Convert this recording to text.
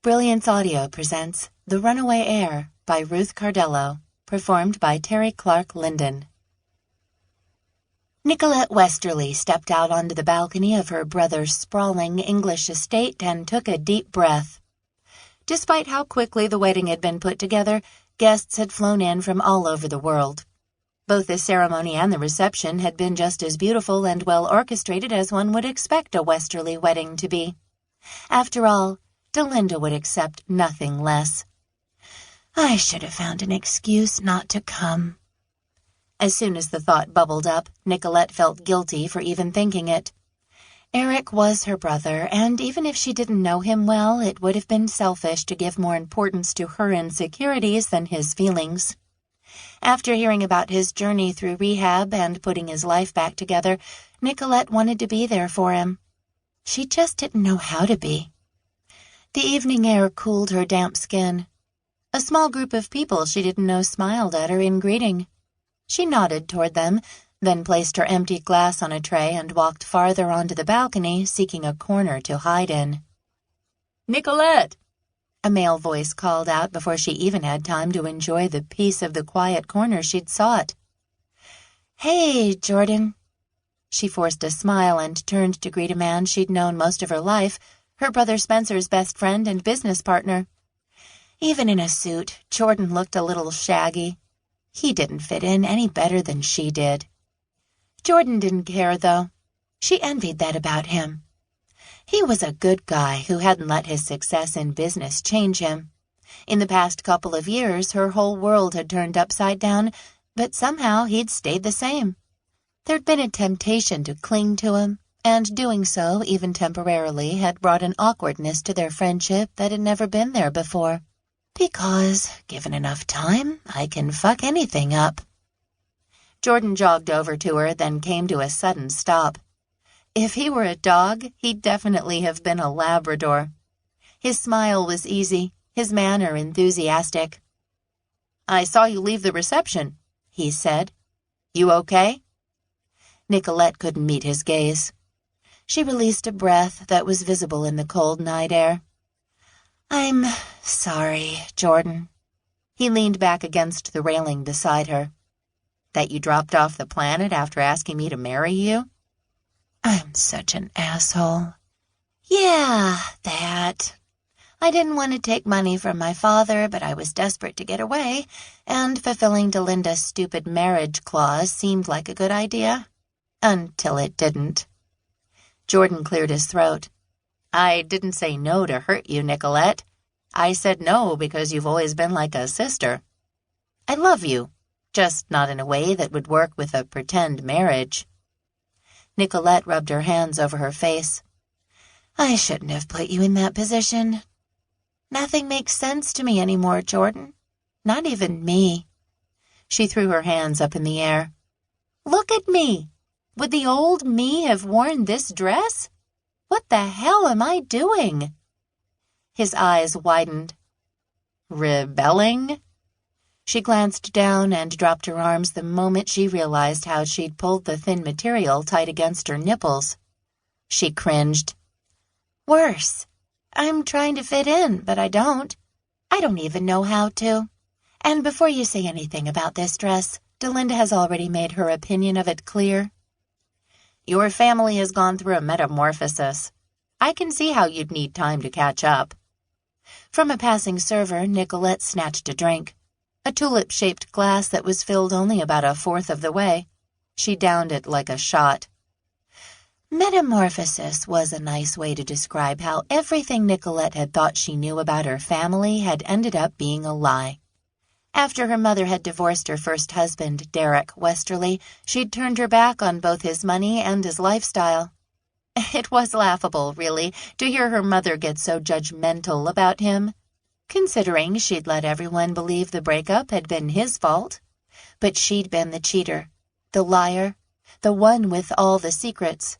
Brilliance Audio presents The Runaway Heir by Ruth Cardello, performed by Terry Clark Linden. Nicolette Westerly stepped out onto the balcony of her brother's sprawling English estate and took a deep breath. Despite how quickly the wedding had been put together, guests had flown in from all over the world. Both the ceremony and the reception had been just as beautiful and well orchestrated as one would expect a Westerly wedding to be. After all, Delinda would accept nothing less. I should have found an excuse not to come. As soon as the thought bubbled up, Nicolette felt guilty for even thinking it. Eric was her brother, and even if she didn't know him well, it would have been selfish to give more importance to her insecurities than his feelings. After hearing about his journey through rehab and putting his life back together, Nicolette wanted to be there for him. She just didn't know how to be. The evening air cooled her damp skin. A small group of people she didn't know smiled at her in greeting. She nodded toward them, then placed her empty glass on a tray and walked farther onto the balcony, seeking a corner to hide in. "Nicolette!" a male voice called out before she even had time to enjoy the peace of the quiet corner she'd sought. "Hey, Jordan." She forced a smile and turned to greet a man she'd known most of her life, her brother Spencer's best friend and business partner. Even in a suit, Jordan looked a little shaggy. He didn't fit in any better than she did. Jordan didn't care, though. She envied that about him. He was a good guy who hadn't let his success in business change him. In the past couple of years, her whole world had turned upside down, but somehow he'd stayed the same. There'd been a temptation to cling to him, and doing so, even temporarily, had brought an awkwardness to their friendship that had never been there before. Because, given enough time, I can fuck anything up. Jordan jogged over to her, then came to a sudden stop. If he were a dog, he'd definitely have been a Labrador. His smile was easy, his manner enthusiastic. "I saw you leave the reception," he said. "You okay?" Nicolette couldn't meet his gaze. She released a breath that was visible in the cold night air. "I'm sorry, Jordan." He leaned back against the railing beside her. "That you dropped off the planet after asking me to marry you?" "I'm such an asshole." "Yeah, that. I didn't want to take money from my father, but I was desperate to get away, and fulfilling Delinda's stupid marriage clause seemed like a good idea. Until it didn't." Jordan cleared his throat. "I didn't say no to hurt you, Nicolette. I said no because you've always been like a sister. I love you, just not in a way that would work with a pretend marriage." Nicolette rubbed her hands over her face. "I shouldn't have put you in that position. Nothing makes sense to me anymore, Jordan. Not even me." She threw her hands up in the air. "Look at me! Would the old me have worn this dress? What the hell am I doing?" His eyes widened. "Rebelling?" She glanced down and dropped her arms the moment she realized how she'd pulled the thin material tight against her nipples. She cringed. "Worse. I'm trying to fit in, but I don't. I don't even know how to. And before you say anything about this dress, Delinda has already made her opinion of it clear. Your family has gone through a metamorphosis. I can see how you'd need time to catch up." From a passing server, Nicolette snatched a drink. A tulip-shaped glass that was filled only about a fourth of the way. She downed it like a shot. Metamorphosis was a nice way to describe how everything Nicolette had thought she knew about her family had ended up being a lie. After her mother had divorced her first husband, Derek Westerly, she'd turned her back on both his money and his lifestyle. It was laughable, really, to hear her mother get so judgmental about him, considering she'd let everyone believe the breakup had been his fault. But she'd been the cheater, the liar, the one with all the secrets.